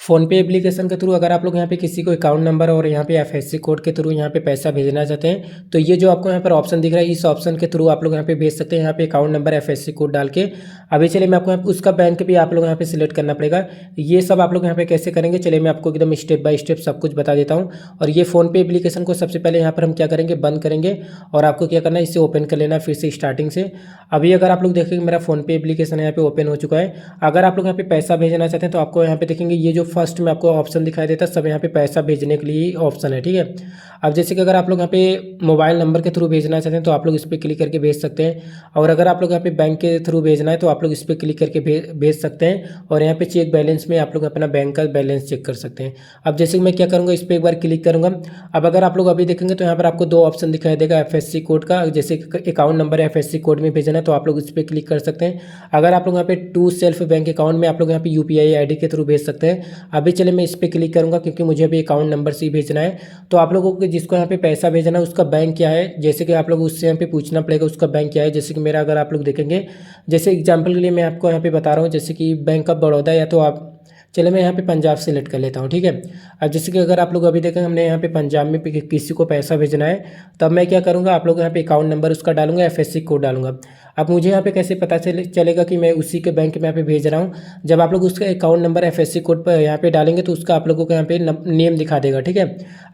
PhonePe application के through अगर आप लोग यहाँ पे किसी को अकाउंट नंबर और यहाँ पे एफएससी कोड के थ्रू यहाँ पे पैसा भेजना चाहते हैं तो ये जो आपको यहाँ पर ऑप्शन दिख रहा है इस ऑप्शन के थ्रू आप लोग यहाँ पे भेज सकते हैं। यहाँ पे अकाउंट नंबर एफएससी कोड डाल के अभी चलिए मैं आपको यहाँ उसका बैंक भी आप लोग यहाँ पे सिलेक्ट करना पड़ेगा। ये सब आप लोग यहाँ पे कैसे करेंगे चलिए मैं आपको एकदम स्टेप बाय स्टेप सब कुछ बता देता हूँ। और ये फ़ोनपे एप्लीकेशन को सबसे पहले यहाँ पर हम क्या करेंगे बंद करेंगे और आपको क्या करना है इसे ओपन कर लेना फिर से स्टार्टिंग से। अभी अगर आप लोग देखेंगे मेरा फ़ोनपे एप्लीकेशन यहाँ पे ओपन हो चुका है। अगर आप लोग यहाँ पे पैसा भेजना चाहते हैं तो आपको यहाँ पे देखेंगे ये जो फर्स्ट में आपको ऑप्शन दिखाई देता है सब यहाँ पे पैसा भेजने के लिए ऑप्शन है, ठीक है। अब जैसे कि अगर आप लोग यहाँ पे मोबाइल नंबर के थ्रू भेजना चाहते हैं तो आप लोग इस पर क्लिक करके भेज सकते हैं। और अगर आप लोग यहाँ पे बैंक के थ्रू भेजना है तो आप लोग इस पर क्लिक करके भेज सकते हैं। और यहाँ पे चेक बैलेंस में आप लोग अपना बैंक का बैलेंस चेक कर सकते हैं। अब जैसे कि मैं क्या करूँगा इस पर एक बार क्लिक करूँगा। अब अगर आप लोग अभी देखेंगे तो यहाँ पर आपको दो ऑप्शन दिखाई देगा एफएससी कोड का, जैसे अकाउंट नंबर एफएससी कोड में भेजना है तो आप लोग इस पर क्लिक कर सकते हैं। अगर आप लोग यहाँ पे टू सेल्फ बैंक अकाउंट में आप लोग यहाँ पे यूपीआई आईडी के थ्रू भेज सकते हैं। अभी चले मैं इस पर क्लिक करूँगा क्योंकि मुझे अभी अकाउंट नंबर से ही भेजना है। तो आप लोगों को जिसको यहाँ पे पैसा भेजना है उसका बैंक क्या है, जैसे कि आप लोग उससे यहाँ पे पूछना पड़ेगा उसका बैंक क्या है। जैसे कि मेरा अगर आप लोग देखेंगे जैसे एग्जाम्पल के लिए मैं आपको यहाँ पे बता रहा हूँ जैसे कि बैंक ऑफ बड़ौदा या तो आप चले मैं यहाँ पे पंजाब सेलेक्ट कर लेता हूँ, ठीक है। अब जैसे कि अगर आप लोग अभी देखें हमने यहाँ पे पंजाब में किसी को पैसा भेजना है तब मैं क्या करूँगा आप लोग यहाँ पे अकाउंट नंबर उसका डालूंगा एफएससी कोड डालूंगा। अब मुझे यहाँ पे कैसे पता चलेगा कि मैं उसी के बैंक में यहाँ पे भेज रहा हूँ, जब आप लोग उसका अकाउंट नंबर एफएससी कोड पर यहाँ पे डालेंगे तो उसका आप लोगों को यहाँ पे नेम दिखा देगा, ठीक है।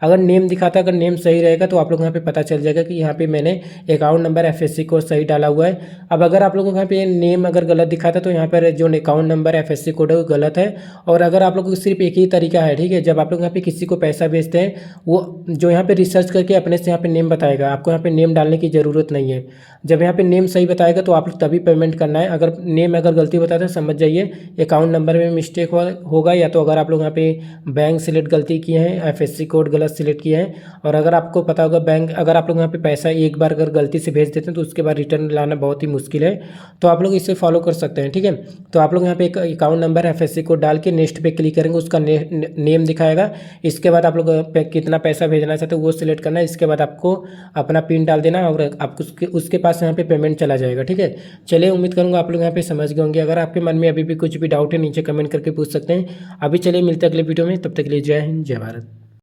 अगर नेम दिखाता है अगर नेम सही रहेगा तो आप लोग यहाँ पे पता चल जाएगा कि यहाँ पे मैंने अकाउंट नंबर एफएससी कोड सही डाला हुआ है। अब अगर आप लोगों को यहाँ पे नेम अगर गलत दिखाता तो यहाँ पर जो अकाउंट नंबर एफएससी कोड है वो गलत है। और अगर आप लोगों को सिर्फ एक ही तरीका है, ठीक है, जब आप लोग यहाँ पे किसी को पैसा भेजते हैं वो जो यहाँ पे रिसर्च करके अपने से यहाँ पे नेम बताएगा, आपको यहाँ पे नेम डालने की ज़रूरत नहीं है। जब यहाँ पे नेम सही बताएगा तो आप लोग तभी पेमेंट करना है। अगर नेम अगर गलती बताता है समझ जाइए अकाउंट नंबर में मिस्टेक होगा, या तो अगर आप लोग यहाँ पे बैंक सिलेक्ट गलती किए हैं एफएससी कोड गलत सिलेक्ट किए हैं। और अगर आपको पता होगा बैंक अगर आप लोग यहाँ पे पैसा एक बार अगर गलती से भेज देते हैं तो उसके बाद रिटर्न लाना बहुत ही मुश्किल है, तो आप लोग इसे फॉलो कर सकते हैं, ठीक है। तो आप लोग यहाँ पे एक अकाउंट नंबर एफएससी कोड डाल के नेक्स्ट पे क्लिक करेंगे, उसका नेम दिखाएगा। इसके बाद आप लोग कितना पैसा भेजना चाहते हो वो सिलेक्ट करना है। इसके बाद आपको अपना पिन डाल देना और आपको उसके पास यहाँ पे पेमेंट चला जाएगा, ठीक है। चलिए उम्मीद करूँगा आप लोग यहाँ पे समझ गए होंगे। अगर आपके मन में अभी भी कुछ भी डाउट है नीचे कमेंट करके पूछ सकते हैं। अभी चलिए मिलते हैं अगले वीडियो में, तब तक के लिए जय हिंद जय भारत।